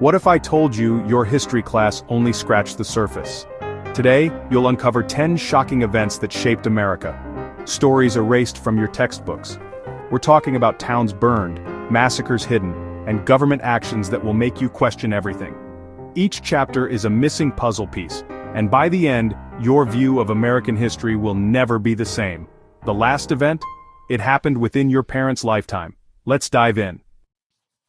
What if I told you your history class only scratched the surface? Today, you'll uncover 10 shocking events that shaped America. Stories erased from your textbooks. We're talking about towns burned, massacres hidden, and government actions that will make you question everything. Each chapter is a missing puzzle piece, and by the end, your view of American history will never be the same. The last event? It happened within your parents' lifetime. Let's dive in.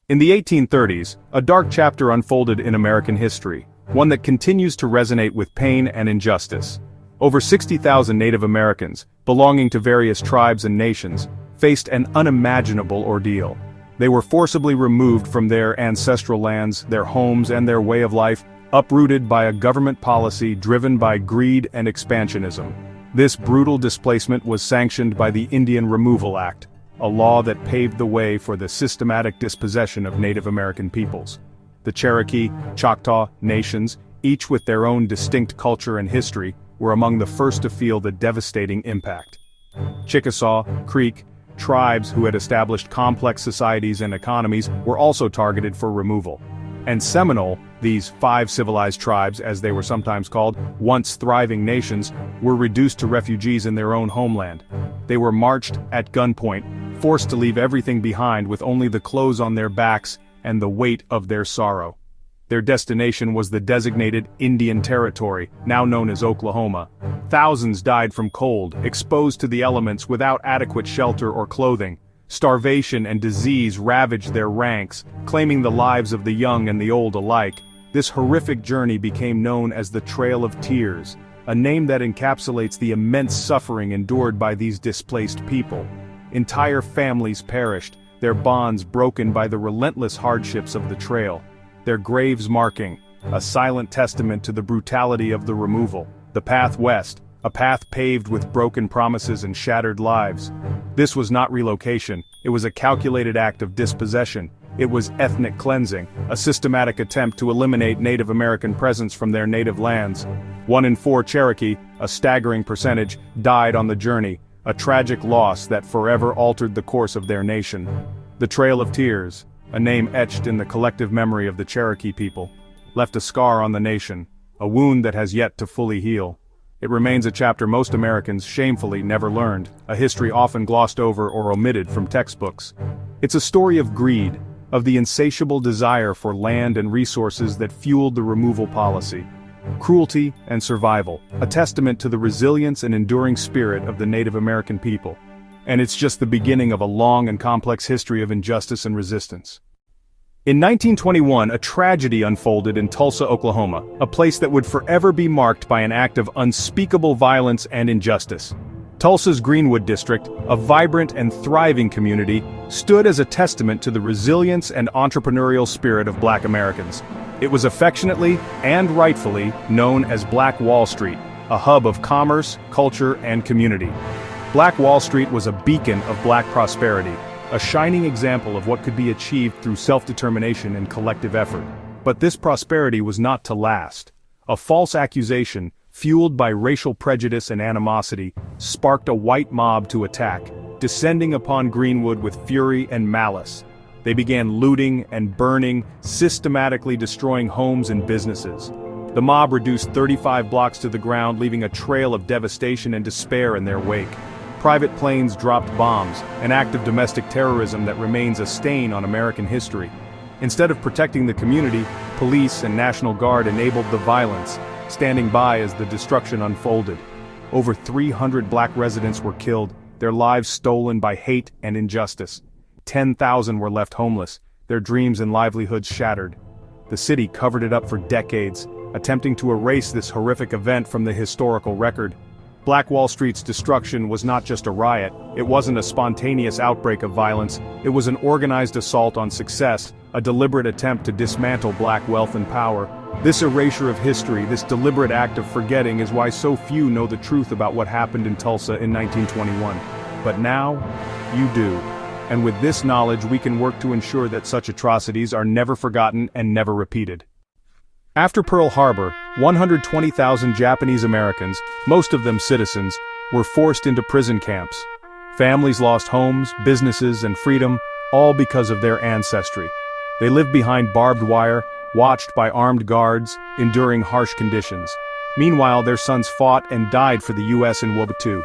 In the 1830s, a dark chapter unfolded in American history, one that continues to resonate with pain and injustice. Over 60,000 Native Americans, belonging to various tribes and nations, faced an unimaginable ordeal. They were forcibly removed from their ancestral lands, their homes, and their way of life, uprooted by a government policy driven by greed and expansionism. This brutal displacement was sanctioned by the Indian Removal Act, a law that paved the way for the systematic dispossession of Native American peoples. The Cherokee, Choctaw nations, each with their own distinct culture and history, were among the first to feel the devastating impact. Chickasaw, Creek, tribes who had established complex societies and economies were also targeted for removal. And Seminole, these 5 civilized tribes, as they were sometimes called, once thriving nations, were reduced to refugees in their own homeland. They were marched at gunpoint, forced to leave everything behind with only the clothes on their backs and the weight of their sorrow. Their destination was the designated Indian Territory, now known as Oklahoma. Thousands died from cold, exposed to the elements without adequate shelter or clothing. Starvation and disease ravaged their ranks, claiming the lives of the young and the old alike. This horrific journey became known as the Trail of Tears, a name that encapsulates the immense suffering endured by these displaced people. Entire families perished, their bonds broken by the relentless hardships of the trail. Their graves marking, a silent testament to the brutality of the removal. The path west, a path paved with broken promises and shattered lives. This was not relocation, it was a calculated act of dispossession. It was ethnic cleansing, a systematic attempt to eliminate Native American presence from their native lands. 1 in 4 Cherokee, a staggering percentage, died on the journey, a tragic loss that forever altered the course of their nation. The Trail of Tears, a name etched in the collective memory of the Cherokee people, left a scar on the nation, a wound that has yet to fully heal. It remains a chapter most Americans shamefully never learned, a history often glossed over or omitted from textbooks. It's a story of greed, of the insatiable desire for land and resources that fueled the removal policy. Cruelty and survival, a testament to the resilience and enduring spirit of the Native American people. And it's just the beginning of a long and complex history of injustice and resistance. In 1921, a tragedy unfolded in Tulsa, Oklahoma, a place that would forever be marked by an act of unspeakable violence and injustice. Tulsa's Greenwood District, a vibrant and thriving community, stood as a testament to the resilience and entrepreneurial spirit of Black Americans. It was affectionately, and rightfully, known as Black Wall Street, a hub of commerce, culture, and community. Black Wall Street was a beacon of Black prosperity, a shining example of what could be achieved through self-determination and collective effort. But this prosperity was not to last. A false accusation, fueled by racial prejudice and animosity, sparked a white mob to attack, descending upon Greenwood with fury and malice. They began looting and burning, systematically destroying homes and businesses. The mob reduced 35 blocks to the ground, leaving a trail of devastation and despair in their wake. Private planes dropped bombs, an act of domestic terrorism that remains a stain on American history. Instead of protecting the community, police and National Guard enabled the violence, standing by as the destruction unfolded. Over 300 Black residents were killed, their lives stolen by hate and injustice. 10,000 were left homeless, their dreams and livelihoods shattered. The city covered it up for decades, attempting to erase this horrific event from the historical record. Black Wall Street's destruction was not just a riot, it wasn't a spontaneous outbreak of violence, it was an organized assault on success, a deliberate attempt to dismantle Black wealth and power. This erasure of history, this deliberate act of forgetting, is why so few know the truth about what happened in Tulsa in 1921. But now, you do. And with this knowledge we can work to ensure that such atrocities are never forgotten and never repeated. After Pearl Harbor, 120,000 Japanese Americans, most of them citizens, were forced into prison camps. Families lost homes, businesses, and freedom, all because of their ancestry. They lived behind barbed wire, watched by armed guards, enduring harsh conditions. Meanwhile, their sons fought and died for the US in World War II.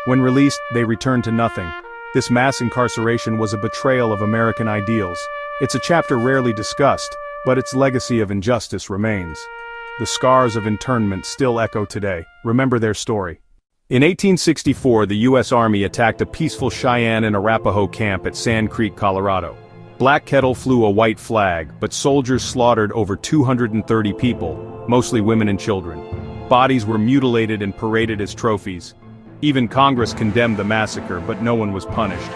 When released, they returned to nothing. This mass incarceration was a betrayal of American ideals. It's a chapter rarely discussed, but its legacy of injustice remains. The scars of internment still echo today. Remember their story. In 1864, the U.S. Army attacked a peaceful Cheyenne and Arapaho camp at Sand Creek, Colorado. Black Kettle flew a white flag, but soldiers slaughtered over 230 people, mostly women and children. Bodies were mutilated and paraded as trophies. Even Congress condemned the massacre, but no one was punished.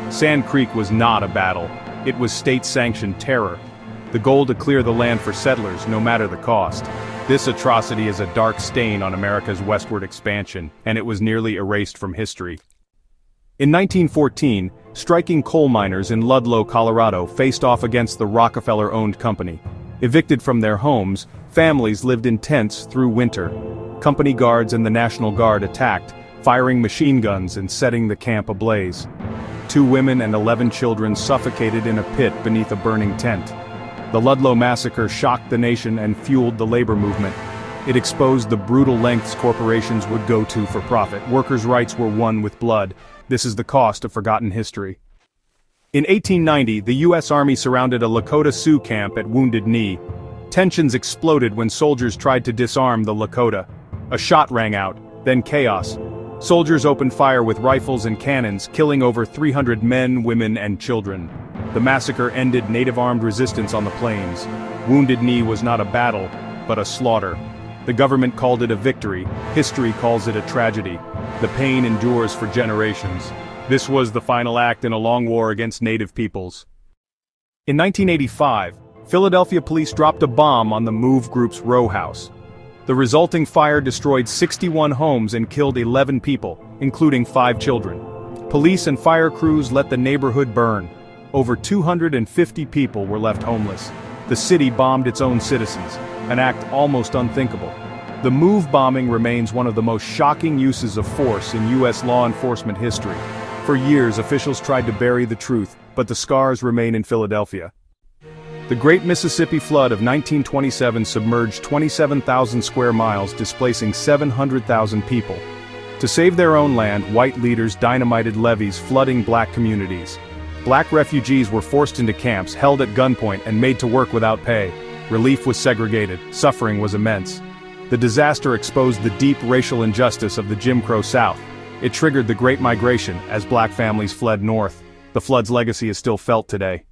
Sand Creek was not a battle. It was state-sanctioned terror. The goal to clear the land for settlers, no matter the cost. This atrocity is a dark stain on America's westward expansion, and it was nearly erased from history. In 1914, striking coal miners in Ludlow, Colorado faced off against the Rockefeller-owned company. Evicted from their homes, families lived in tents through winter. Company guards and the National Guard attacked, firing machine guns and setting the camp ablaze. 2 women and 11 children suffocated in a pit beneath a burning tent. The Ludlow massacre shocked the nation and fueled the labor movement. It exposed the brutal lengths corporations would go to for profit. Workers' rights were won with blood. This is the cost of forgotten history. In 1890, the U.S. Army surrounded a Lakota Sioux camp at Wounded Knee. Tensions exploded when soldiers tried to disarm the Lakota. A shot rang out, then chaos. Soldiers opened fire with rifles and cannons, killing over 300 men, women, and children. The massacre ended Native armed resistance on the plains. Wounded Knee was not a battle, but a slaughter. The government called it a victory. History calls it a tragedy. The pain endures for generations. This was the final act in a long war against Native peoples. In 1985, Philadelphia police dropped a bomb on the MOVE Group's row house. The resulting fire destroyed 61 homes and killed 11 people, including 5 children. Police and fire crews let the neighborhood burn. Over 250 people were left homeless. The city bombed its own citizens, an act almost unthinkable. The MOVE bombing remains one of the most shocking uses of force in U.S. law enforcement history. For years, officials tried to bury the truth, but the scars remain in Philadelphia. The Great Mississippi Flood of 1927 submerged 27,000 square miles, displacing 700,000 people. To save their own land, white leaders dynamited levees flooding black communities. Black refugees were forced into camps, held at gunpoint, and made to work without pay. Relief was segregated. Suffering was immense. The disaster exposed the deep racial injustice of the Jim Crow South. It triggered the Great Migration as black families fled north. The flood's legacy is still felt today.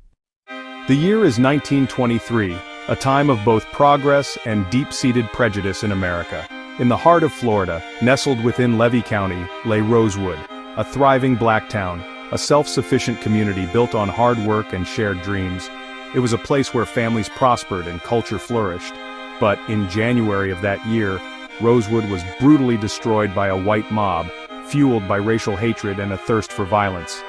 The year is 1923, a time of both progress and deep-seated prejudice in America. In the heart of Florida, nestled within Levy County, lay Rosewood, a thriving black town, a self-sufficient community built on hard work and shared dreams. It was a place where families prospered and culture flourished. But in January of that year, Rosewood was brutally destroyed by a white mob, fueled by racial hatred and a thirst for violence.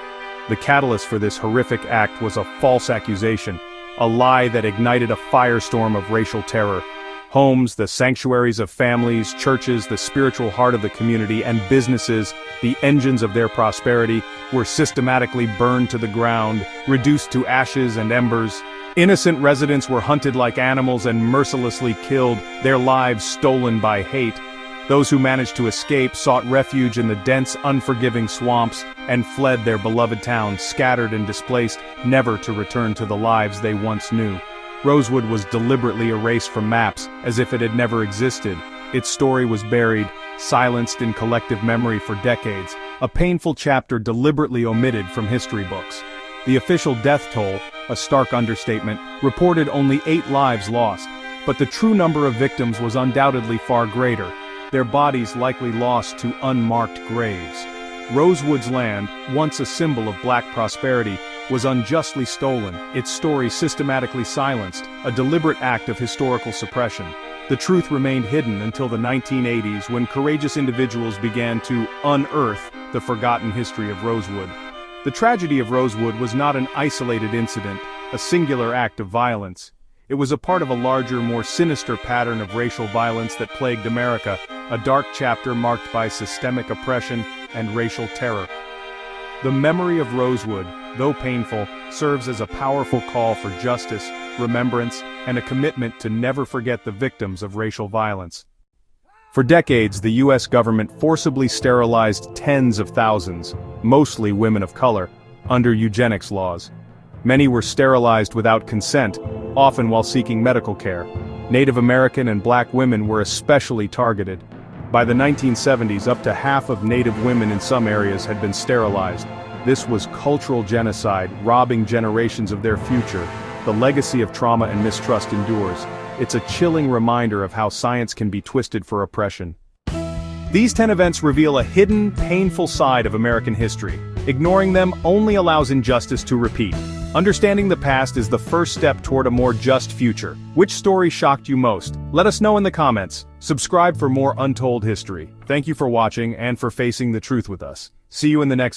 The catalyst for this horrific act was a false accusation, a lie that ignited a firestorm of racial terror. Homes, the sanctuaries of families, churches, the spiritual heart of the community, and businesses, the engines of their prosperity, were systematically burned to the ground, reduced to ashes and embers. Innocent residents were hunted like animals and mercilessly killed, their lives stolen by hate. Those who managed to escape sought refuge in the dense, unforgiving swamps and fled their beloved town, scattered and displaced, never to return to the lives they once knew. Rosewood was deliberately erased from maps, as if it had never existed. Its story was buried, silenced in collective memory for decades, a painful chapter deliberately omitted from history books. The official death toll, a stark understatement, reported only 8 lives lost, but the true number of victims was undoubtedly far greater, their bodies likely lost to unmarked graves. Rosewood's land, once a symbol of black prosperity, was unjustly stolen, its story systematically silenced, a deliberate act of historical suppression. The truth remained hidden until the 1980s, when courageous individuals began to unearth the forgotten history of Rosewood. The tragedy of Rosewood was not an isolated incident, a singular act of violence. It was a part of a larger, more sinister pattern of racial violence that plagued America, a dark chapter marked by systemic oppression and racial terror. The memory of Rosewood, though painful, serves as a powerful call for justice, remembrance, and a commitment to never forget the victims of racial violence. For decades, the U.S. government forcibly sterilized tens of thousands, mostly women of color, under eugenics laws. Many were sterilized without consent, often while seeking medical care. Native American and black women were especially targeted. By the 1970s, up to half of Native women in some areas had been sterilized. This was cultural genocide, robbing generations of their future. The legacy of trauma and mistrust endures. It's a chilling reminder of how science can be twisted for oppression. These 10 events reveal a hidden, painful side of American history. Ignoring them only allows injustice to repeat. Understanding the past is the first step toward a more just future. Which story shocked you most? Let us know in the comments. Subscribe for more untold history. Thank you for watching and for facing the truth with us. See you in the next video.